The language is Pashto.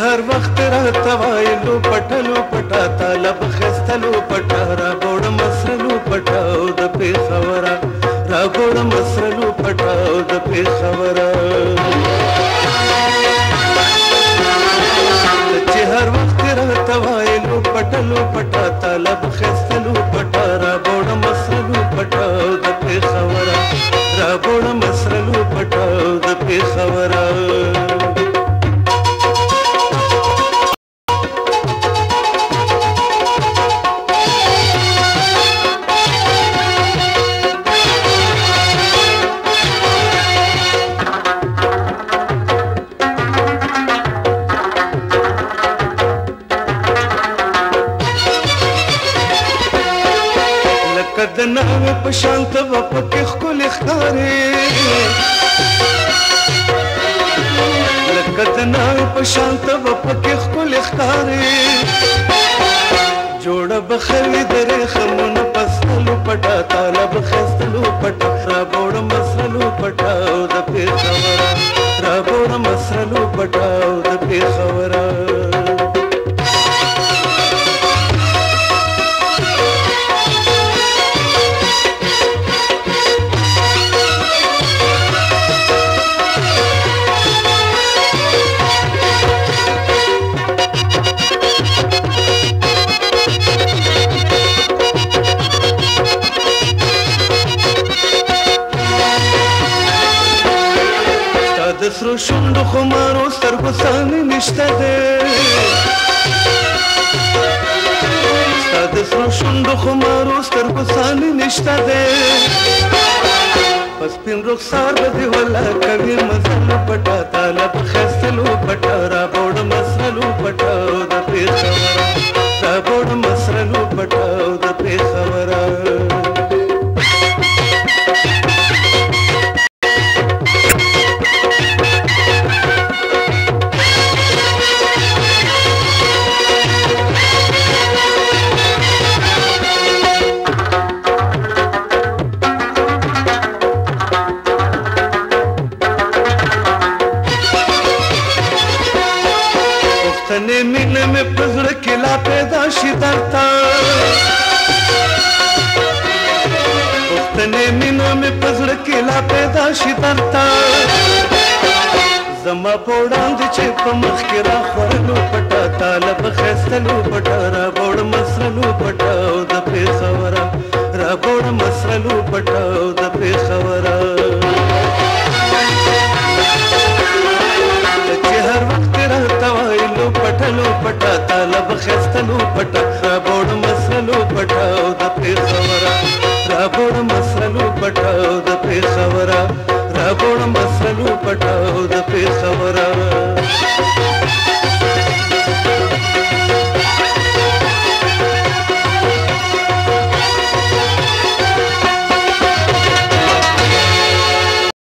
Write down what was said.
هر وخت راته وایلو پټلو پټا طالب خستلو پټا را بوړ مسرلو پټا او د پیښورا را بوړ مسرلو پټا او د پیښورا چې هر وخت راته وایلو پټلو پټا طالب خستلو پټا را بوړ مسرلو پټا او د پیښورا را بوړ مسرلو پټا او د پیښورا د ناوې په شان ته به پکې ښکلې ښکارې لکه د ناوې په شان ته به پکې ښکلې ښکارې جوړه به خوي د ریښمونو پستلو پټا طالب خستلو پټا را بوړ مسرلو پټا او د پیښورا را بوړ مسرلو پټا او د پیښورا د سرو شونډو خمارو سترګو ثاني نشته دی ستا د سرو شونډو خمارو سترګو ثاني نشته دی په سپین رخسار به دې ولا کوي مزلو پټا طالب خستلو پټا را بوړ مسرلو پټا او د پیښورا را بوړ مسرلو پټا او د پیښورا پښتنې مینه مې په زړه کې لا پیدا شي درته پښتنې مینه مې په زړه کې لا پیدا شي درته زما په وړاندې چې په مخ کې را خورلو پټا طالب خستلو پټا را بوړ مسرلو پټا او د پیښورا را بوړ مسرلو پټا او د پیښورا چې هر وخت راته وایلو پټلو پټا طالب خستلو پټا را بوړ